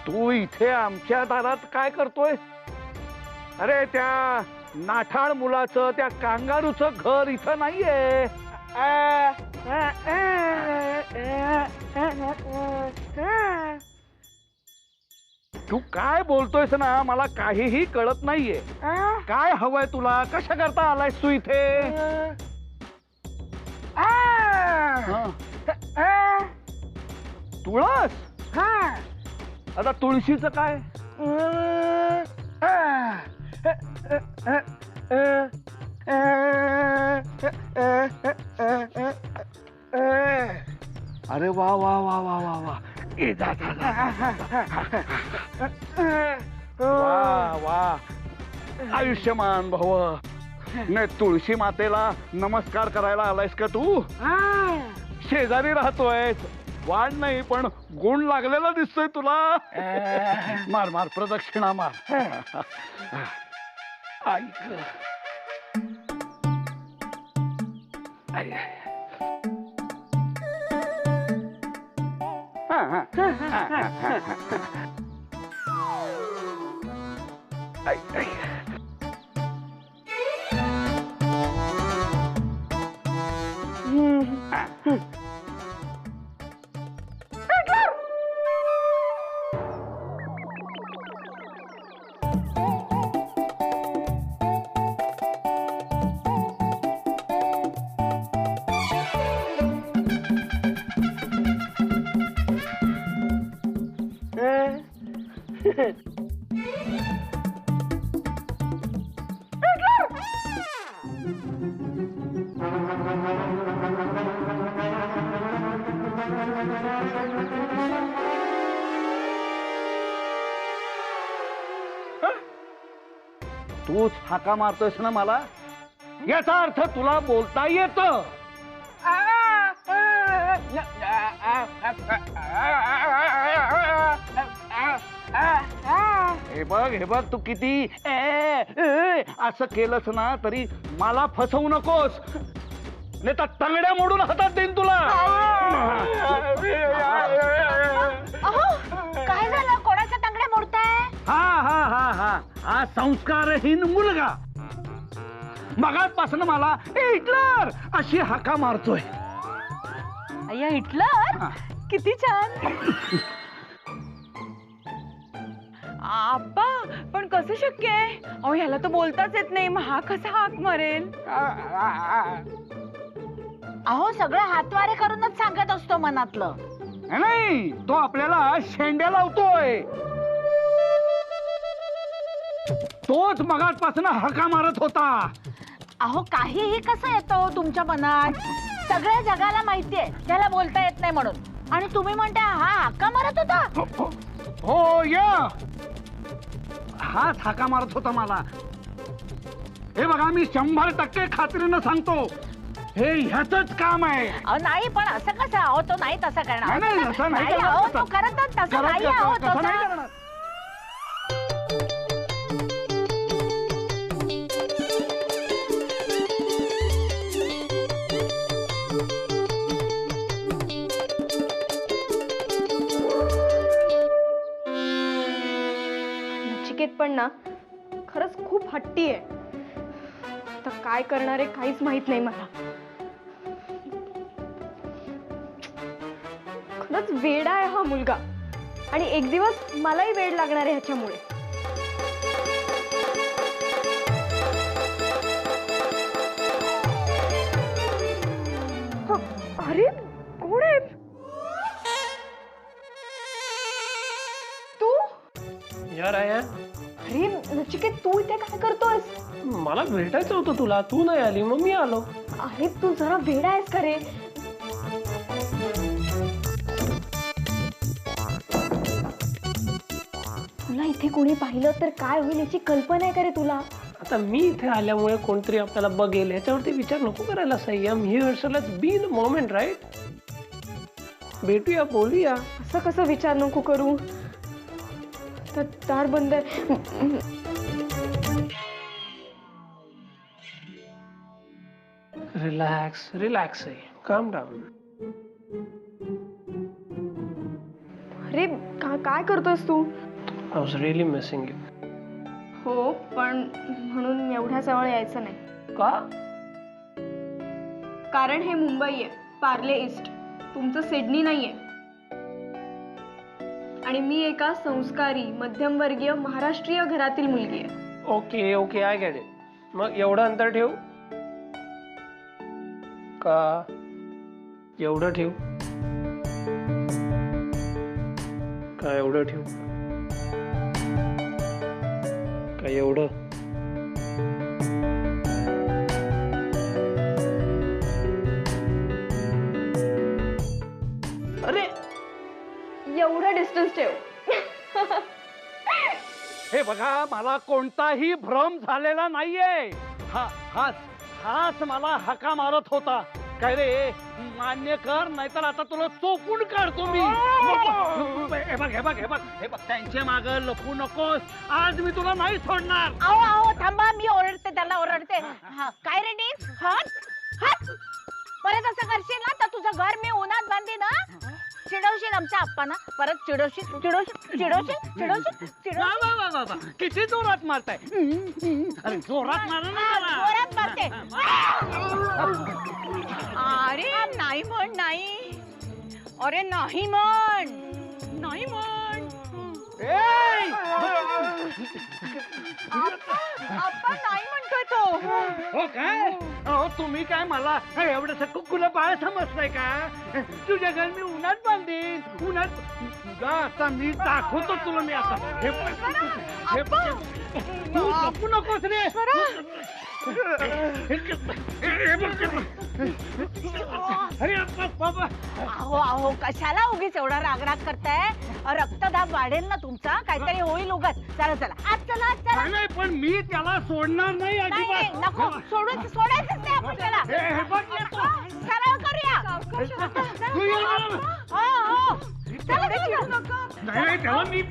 तू इथे आमच्या दारात काय करतोय? अरे त्या नाठाळ मुलाचं, त्या कांगारूचं घर इथं नाहीये. तू काय बोलतोयस ना, मला काहीही कळत नाहीये. काय हवंय तुला? कशा करता आलायस तू इथे? तुळस? आता तुळशीचं काय? अरे वा वा वा वा वा वा, वा वा, आयुष्यमान भव. ने तुळशी मातेला नमस्कार करायला आलायस का तू? शेजारी राहतोय, वाढ नाही पण गुण लागलेला दिसतोय तुला. मार मार प्रदक्षिणा मार. ऐक, तूच हाका मारतोयस ना मला? याचा अर्थ तुला बोलता येत? हे बघ हे बघ, तू किती असं केलंस ना तरी मला फसवू नकोस, नाही तर तंगड्या मोडून हातात देईन तुला. काय झालं? कोणाच्या तंगड्या मोडताय? हा हा हा हा हा संस्कारहीन मुलगा मगाचपासून मला हिटलर अशी हाका मारतोय. अय्या, हिटलर? किती छान. आप्पा, पण कसं शक्य आहे? अहो, ह्याला तर बोलताच येत नाही, मग हा कसा हाक मारेल? अहो, सगळं हातवारे करूनच सांगत असतो मनातलं. नाही, तो आपल्याला शेंड्या लावतोय. तोच मगाचपासून हाका मारत होता. अहो, काहीही कसं येतो तुमच्या मनात? सगळ्या जगाला माहितीये त्याला बोलता येत नाही म्हणून, आणि तुम्ही म्हणता हा हाका मारत होता? हो या, हाच हाका मारत होता मला. हे बघा, मी 100% खात्रीनं सांगतो, हे ह्याच काम आहे. नाही, पण असं कसं? अहो, तो नाही तसं करणार. नाही, असं नाही करणार. अहो, तो खरंच तसं नाही. अहो, तसं नाही करणार. नचिकेत पण ना खरंच खूप हट्टी आहे. आता काय करणार आहे काहीच माहित नाही मला. खरंच वेडा आहे हा मुलगा, आणि एक दिवस मलाही वेड लागणार आहे ह्याच्यामुळे. अरे कोण आहे तू? यार आया, अरे नचिकेत, तू इथे काय करतोयस? मला भेटायचं होतं तुला, तू नाही आली मग मी आलो. अरे तू जरा वेडा आहेस का रे? तुला इथे कोणी पाहिलं तर काय होईल याची कल्पना आहे का रे तुला? आता मी इथे आल्यामुळे कोणतरी आपल्याला बघेल याच्यावरती विचार नको करायला. संयम, here so let's be in the moment, right? भेटूया, बोलूया. असं कसं विचार नको करू? तर दार बंद आहे. रिलॅक्स रिलॅक्स आहे, काम डाऊन. अरे काय करतोयस तू? I was really missing you. हो, पण म्हणून एवढ्या जवळ यायचं नाही. का? कारण हे मुंबई आहे, पार्ले ईस्ट. तुमचं सिडनी नाहीये. आणि मी एका संस्कारी मध्यमवर्गीय महाराष्ट्रीय घरातील मुलगी आहे. Okay okay, I get it. मग एवढं अंतर ठेवू का? एवढं ठेवू का? एवढं ठेवू का? एवढं? अरे एवढं डिस्टन्स ठेव. हे बघा, मला कोणताही भ्रम झालेला नाहीये. हाच मला हाका मारत होता. काय रे, मान्य कर, नाहीतर आता तुला चोपून काढतो मी. हे बघ, त्यांच्या माग लपू नकोस. आज मी तुला नाही सोडणार. अहो थांबा, मी ओरडते, त्याला ओरडते. काय रे नीस, हात परत असं करशील ना तर तुझं घर मी उन्हात बांधी ना. चिडवशील आमच्या आप्पांना, परत चिडवशील. वा. किती जोरात मारताय. अरे जोरात मारा ना जरा. जोरात मारते. अरे नाही म्हण, नाही. अरे नाही म्हण. आप्पा नाही म्हणतोय तो. हो काय? अहो तुम्ही काय मला एवढं कुकुला बाळ समजताय का? तुझ्या घर मी उन्हात बांधीन. उन्हात तुझा आता मी दाखवतो तुला. मी आता हे तू लपू नकोस रे. अरे बाबा, अहो कशाला उगीच एवढा रागराग करताय? रक्तदाब वाढेल ना तुमचा, काहीतरी होईल उगाच. चला आज चला. नाही, पण मी त्याला सोडणार नाही नाही अजिबात. नको, सोडायचंच नाही आपण त्याला. हे बघ येतो. सरळ करूया. तू ये ना. हो चला. नाही त्याला मी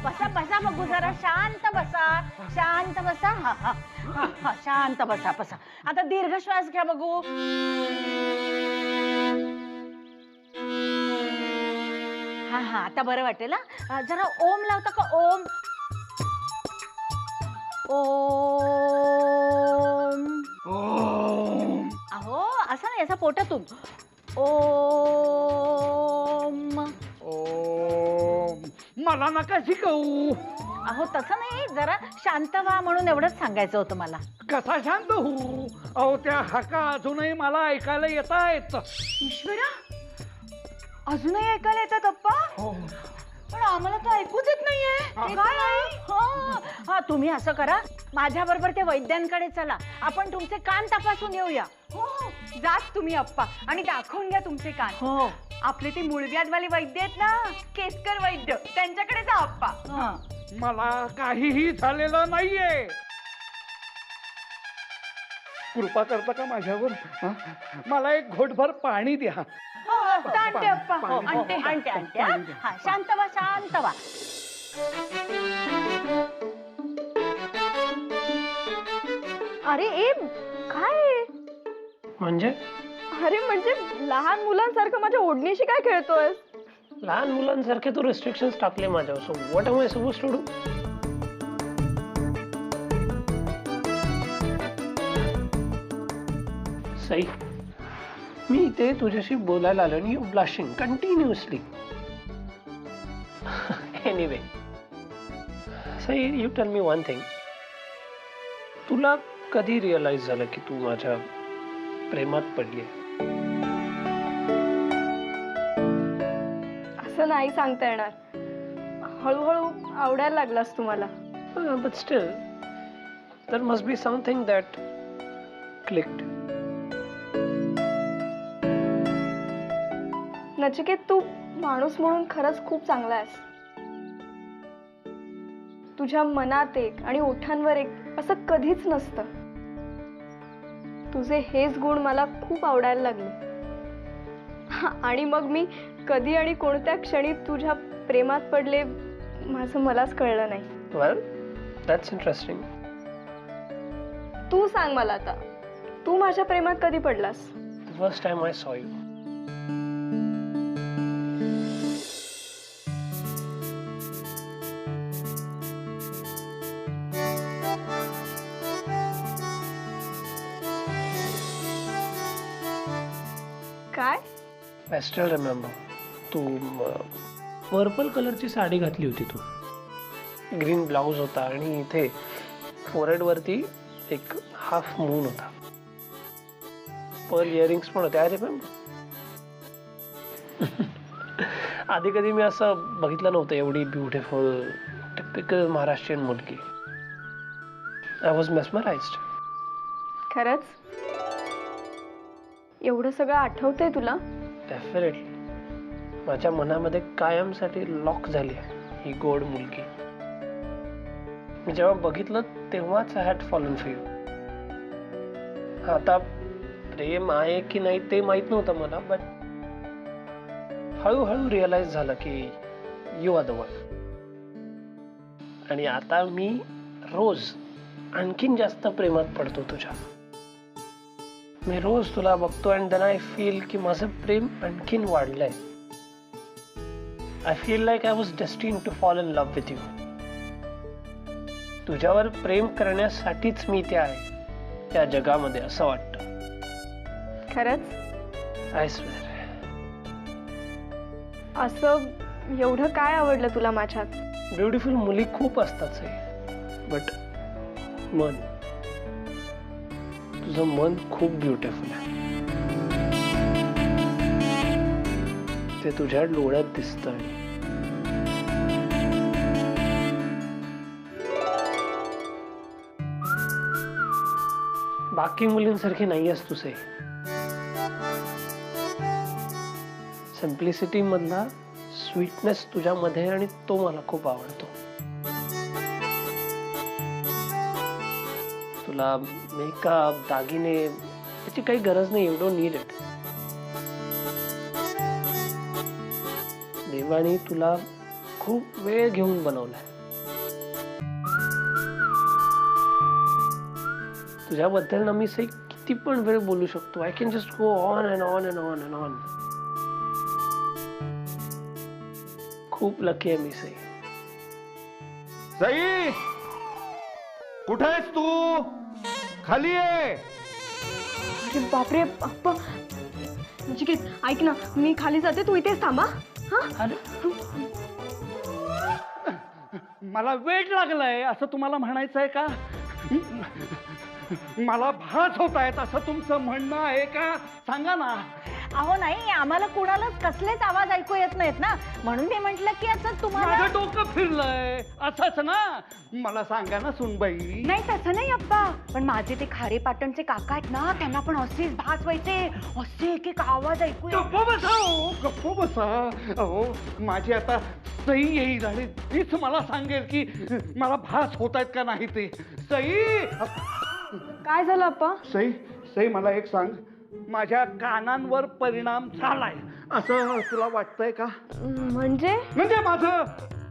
बसा बघू जरा. शांत बसा. हा शांत बसा. आता दीर्घ श्वास घ्या बघू. हा आता बरं वाटेल. जरा ओम लावता का? ओम. अहो असं नाही, असं पोटातून. मला नका शिकवू. अहो तसं नाही, जरा शांत व्हा म्हणून एवढंच सांगायचं होतं मला. कसा शांत होऊ? अहो त्या हाका अजूनही मला ऐकायला येत आहेत. ईश्वरा, अजूनही ऐकायला येतात अप्पा? पण आम्हाला तर ऐकूच येत नाहीये. हा तुम्ही असं करा, माझ्या बरोबर ते वैद्यांकडे चला. आपण तुमचे कान तपासून येऊया. हो, जात तुम्ही अप्पा आणि दाखवून घ्या तुमचे कान. हो. आपले ते मुळव्याधवाले वैद्य आहेत ना, केसकर वैद्य, त्यांच्याकडे जा अप्पा. मला काहीही झालेलं नाहीये. कृपा करता का माझ्यावर? मला एक घोटभर पाणी द्या. आणते अप्पा. आणते. हा शांत व्हा. अरे ए काय? म्हणजे अरे म्हणजे लहान मुलांसारखं माझ्या ओढणीशी काय खेळतोय? लहान मुलांसारखे तू रेस्ट्रिक्शन्स टाकले माझ्यावर. So what am I supposed to do? Sai, मी इथे तुझ्याशी बोलायला आलो आणि you blushing continuously. Anyway, Sai, you tell me one thing. तुला कधी रिअलाइज झालं की तू माझ्या प्रेमात पडली? असं नाही सांगता येणार. हळूहळू आवडायला लागलास तुम्हाला. But still there must be something that clicked. Nachiket, तू माणूस म्हणून खरंच खूप चांगला आहेस. तुझ्या मनात एक आणि ओठांवर एक असं कधीच नसतं. तुझे हेच गुण मला खूप आवडायला लागले. आणि मग मी कधी आणि कोणत्या क्षणी तुझ्या प्रेमात पडले माझं मलाच कळलं नाही. वेल, दॅट्स इंटरेस्टिंग. तू सांग मला आता, तू माझ्या प्रेमात कधी पडलास? The first time I saw you. I still remember. तू पर्पल कलरची साडी घातली होती तू. ग्रीन ब्लाउज होता आणि इथे फोरहेड वरती एक हाफ मून होता. पर्ल इयरिंग्स पण होते. I remember. आधी कधी मी असं बघितलं नव्हतं. एवढी ब्युटिफुल टिपिकल महाराष्ट्रीयन मुलगी. I was mesmerised. खरंच एवढं सगळं आठवतंय तुला? डेफिनेटली. माझ्या मनामध्ये कायमसाठी लॉक झाली आहे ही गोड मुलगी. मी जेव्हा बघितलं तेव्हाच I had fallen for you. आता प्रेम आहे की नाही ते माहित नव्हतं मला, बट हळूहळू रिअलाइज झालं की यू आर द वन. आणि आता मी रोज आणखीन जास्त प्रेमात पडतो तुझ्या. मी रोज तुला बघतो अँड देन आय फील की माझं प्रेम आणखीन वाढलंय. I feel like I was destined to fall in love with you. तुझ्यावर प्रेम करण्यासाठीच मी इथे आहे या जगामध्ये असं वाटतं. खरंच? I swear. असं एवढं काय आवडलं तुला माझ्यात? ब्युटिफुल मुली खूप असतात, बट मन, तुझं मन खूप ब्युटिफुल आहे. ते तुझ्या डोळ्यात दिसतं. बाकी मुलींसारखी नाही आहेस तुझे. सिम्प्लिसिटी मधला स्वीटनेस तुझ्यामध्ये आणि तो मला खूप आवडतो. तुला मेकअप, दागिने याची काही गरज नाही. You don't need it. देवाने तुला खूप वेळ घेऊन बनवलाय. तुझ्याबद्दल ना मी किती पण वेळ बोलू शकतो. I can just go on and on and on and on. खूप लकी आहे मी सई. सई, कुठे आहेस तू? खाली आहे. अरे बापरे अप्पा. नचिकेत ऐक ना, मी खाली जाते, तू इथेच थांबा. हा? अरे मला वेट लागलाय असं तुम्हाला म्हणायचं आहे का? मला भास होत आहेत असं तुमचं म्हणणं आहे का? सांगा ना. अहो नाही, आम्हाला कुणालाच कसलेच आवाज ऐकू येत नाहीत ना, म्हणून मी म्हंटल की असं तुम्हाला. माझं डोकं फिरलंय असंच ना. मला सांगा ना सुनबाई. नाही तसं नाही अप्पा, पण माझे ते खारे पाटणचे काका आहेत ना, त्यांना पण असेच भास व्हायचे. असे एक एक आवाज ऐकू गप्प बसा हो, गप्प बसा. अहो माझी आता सई येईल आणि तीच मला सांगेल की मला भास होत आहेत का नाही ते. सई, काय झालं अप्पा? सई, सई मला एक सांग, माझ्या कानांवर परिणाम झालाय असं तुला वाटतंय का? म्हणजे? म्हणजे माझं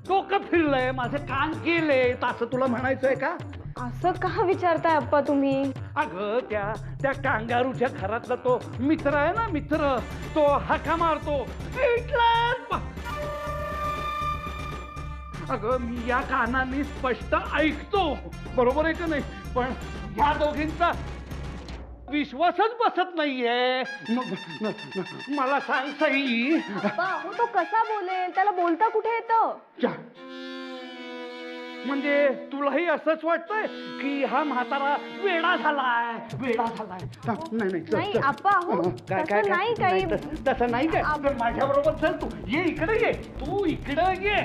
डोकं फिरलंय, माझे कान गेले असं तुला म्हणायचंय का? असं का विचारताय अप्पा तुम्ही? अगं त्या कांगारूच्या घरातला तो मित्र आहे ना, मित्र, तो हाका मारतो, हिटलर. अगं मी या कानांनी स्पष्ट ऐकतो, बरोबर आहे का नाही? पण ह्या दोघींचा विश्वासच बसत नाहीये. मला सांग सई. अप्पा, हो तो कसा बोलेल? त्याला बोलता कुठे येतं? म्हणजे तुलाही असंच वाटतंय की हा म्हातारा वेडा झालाय, वेडा झालाय? नाही अप्पा, हो तसं नाही काही. तसं नाही काय? तर माझ्या बरोबर चल, तू ये इकडे, ये तू इकडे ये.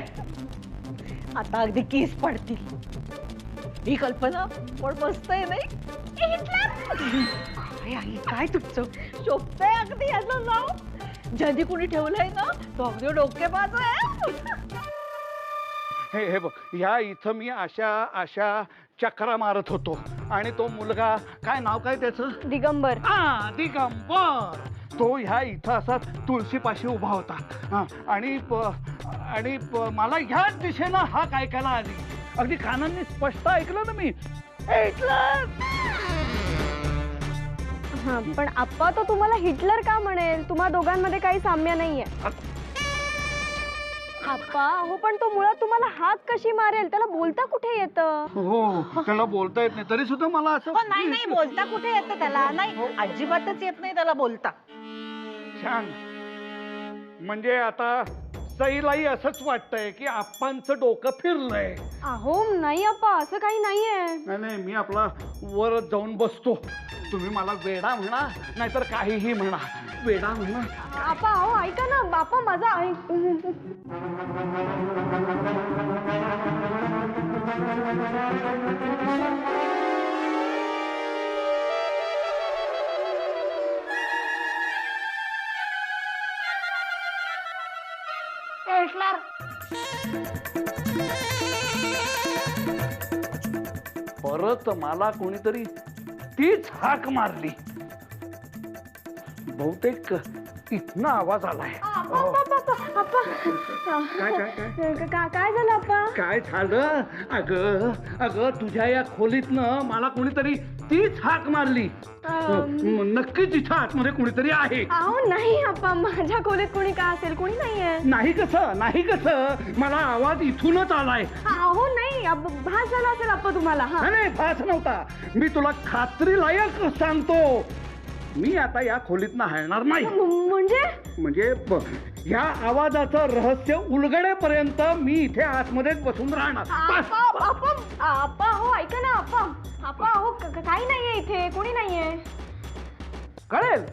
आता अगदी केस पडतील. ही कल्पना पण मस्त आहे नाही? काय आई, काय तुमचं शोभतंय अगदी याचं नाव. ज्यांनी कुणी ठेवलंय ना तो अगदी डोकेबाज आहे. हे बघ, ह्या इथं मी अशा चक्रा मारत होतो आणि तो मुलगा, काय नाव काय त्याचं? दिगंबर. हा, दिगंबर. तो ह्या इथं असा तुळशीपाशी उभा होता. हा, आणि मला ह्याच दिशेनं हाक ऐकायला आली. अगदी कानांनी स्पष्ट ऐकलं ना मी. हिटलर. हा, पण अप्पा तो तुम्हाला हिटलर का म्हणेल? तुम्हा दोघांमध्ये काही साम्य नाहीये. अप्पा, हो पण तो मुळात तुम्हाला हाक कशी मारेल? त्याला बोलता कुठे येतं? हो, त्याला बोलता येत नाही, तरी सुद्धा मला असं. नाही बोलता कुठे येतं त्याला? नाही, अजिबातच येत नाही त्याला बोलता. छान म्हणजे आता सईलाही असंच वाटतंय की आप्पांचं डोकं फिरलंय. अहो नाही अप्पा, असं काही नाहीये. नाही नाही, मी आपला वरच जाऊन बसतो. तुम्ही मला वेडा म्हणा नाहीतर काहीही म्हणा, वेडा म्हणा. अप्पा अहो ऐका ना, बापा माझा परत मला कोणीतरी तीच हाक मारली. बहुतेक इथनं आवाज आलाय. काय झालं अप्पा? काय झालं? अगं अगं तुझ्या या खोलीतनं मला कोणीतरी तीच हाक मारली. नक्कीच इथं आतमध्ये कोणीतरी आहे. अहो नाही अप्पा, माझ्या खोलीत कोणी का असेल? कोणी नाहीये. नाही कसं? नाही कसं? मला आवाज इथूनच आलाय. अहो नाही, भास झाला असेल अप्पा तुम्हाला. हा नाही भास नव्हता. मी तुला खात्रीलायक सांगतो, मी आता या खोलीतनं हलणार नाही. म्हणजे या आवाजाचं रहस्य उलगडेपर्यंत मी इथे आतमध्येच बसून राहणार. अप्पा हो ऐका ना अप्पा. अप्पा हो काही नाहीये इथे, कोणी नाहीये. कळेल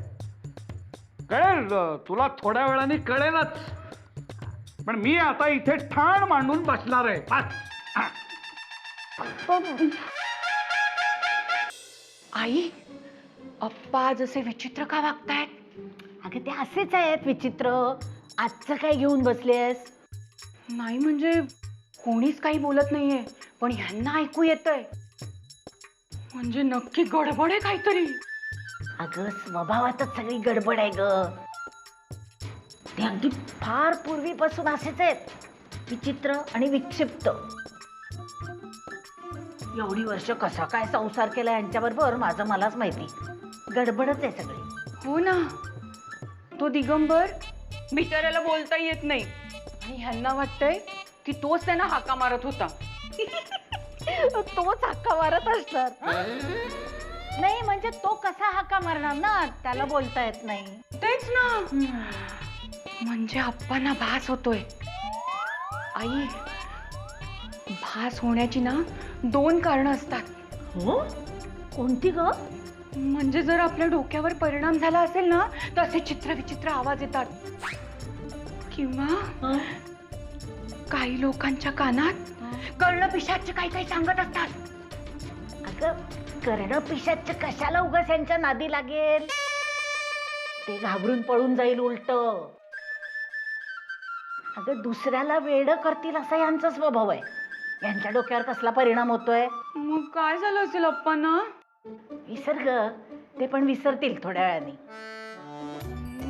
कळेल, तुला थोड्या वेळाने कळेलच. पण मी आता इथे ठाण मांडून बसणार आहे. आई, अप्पा जसे विचित्र का वागतायत? अगं ते असेच आहेत विचित्र. आजचं काय घेऊन बसलेस? नाही म्हणजे कोणीच काही बोलत नाहीये, पण ह्यांना ऐकू येतंय. म्हणजे नक्की गडबड आहे काहीतरी. अगं स्वभावातच सगळी गडबड आहे ग. ते अगदी फार पूर्वीपासून असेच आहेत, विचित्र आणि विक्षिप्त. एवढी वर्ष कसा काय संसार केला यांच्याबरोबर माझं मलाच माहिती. गडबडच आहे सगळी. हो ना, तो दिगंबर बिचाऱ्याला बोलता येत नाही आणि ह्यांना वाटतंय की तोच त्यांना हाका मारत होता. तोच हक्का मारत असणार. नाही म्हणजे तो कसा हाका मारणार ना, त्याला बोलता येत नाही. तेच ना. म्हणजे अप्पांना भास होतोय. आई, भास होण्याची ना 2 कारणं असतात. हो? कोणती ग? म्हणजे जर आपल्या डोक्यावर परिणाम झाला असेल ना, तर असे चित्र विचित्र आवाज येतात. किंवा काही लोकांच्या कानात कर्णपिशाच काही काही सांगत असतात. अगं कर्ण पिशाच कशाला उगाच यांच्या नादी लागेल? ते घाबरून पळून जाईल उलट. अगं दुसऱ्याला वेड करतील असा यांचा स्वभाव आहे. यांच्या डोक्यावर कसला परिणाम होतोय? मग काय झालं असेल अप्पांना? विसर्ग, ते पण विसरतील थोड्या वेळाने.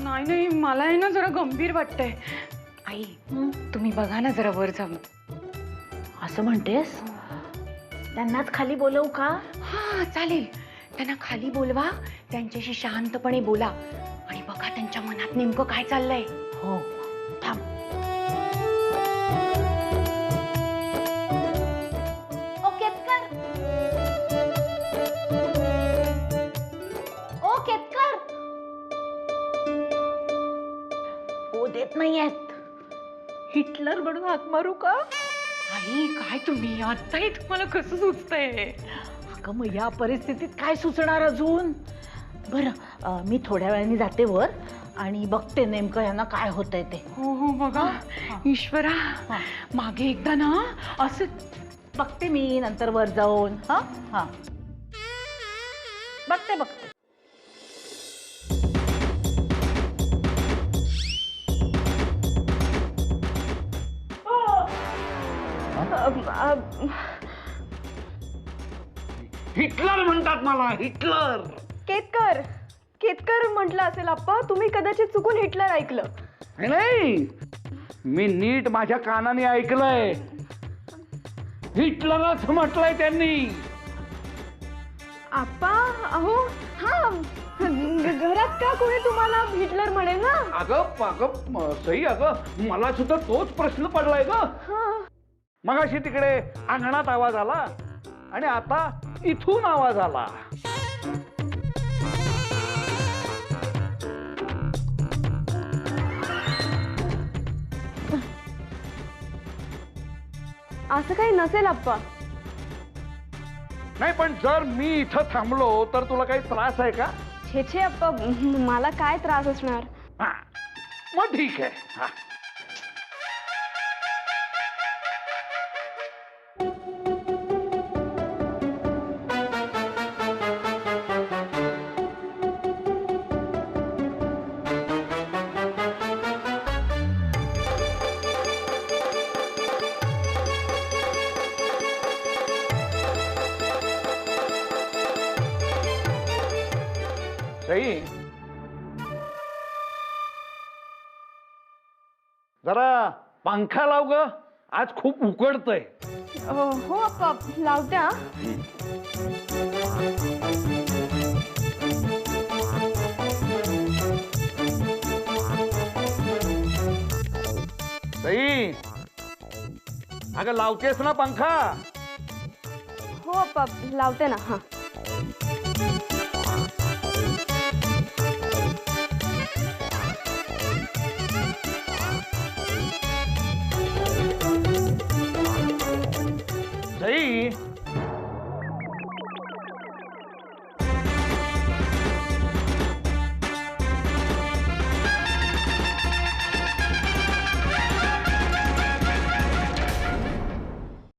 नाही नाही, मला आहे ना जरा गंभीर वाटतंय. आई, तुम्ही बघा ना जरा वर जाऊन. असं म्हणतेस? त्यांनाच खाली बोलवू का? हा चालेल. त्यांना खाली बोलवा, त्यांच्याशी शांतपणे बोला आणि बघा त्यांच्या मनात नेमकं काय चाललंय. हो, थांब. ओ केतकर, ओ केतकर. ओ देत नाहीयेत. हिटलर म्हणून हाक मारू का? आई काय तुम्ही, आताही तुम्हाला कसं सुचतंय? अगं मग या परिस्थितीत काय सुचणार अजून? बरं मी थोड्या वेळाने जाते वर आणि बघते नेमकं यांना काय होतंय ते. हो हो बघा. ईश्वरा, मागे एकदा ना असं बघते मी नंतर वर जाऊन. हा हा बघते बघते. हिटलर म्हणतात मला, हिटलर. केतकर केतकर म्हटलं असेल अप्पा. तुम्ही कदाचित चुकून हिटलर ऐकलं. नाही, मी नीट माझ्या कानाने ऐकलंय. हिटलरच म्हटलंय त्यांनी. अप्पा अहो हा, घरात का कोणी तुम्हाला हिटलर म्हणेल ना? अगं सई, अगं मला सुद्धा तोच प्रश्न पडलाय ग. मगाशी तिकडे अंगणात आवाज आला आणि आता इथून आवाज आला. असं काही नसेल अप्पा. नाही पण जर मी इथं थांबलो तर तुला काही त्रास आहे का? छे छे अप्पा, मला काय त्रास असणार. हा, मग ठीक आहे. हा. सई, जरा पंखा लाव ग, आज खूप उकडतंय. हो अप्पा, लावते हा. सई, अगं लावतेस ना पंखा? हो अप्पा, लावते ना. हा. सई,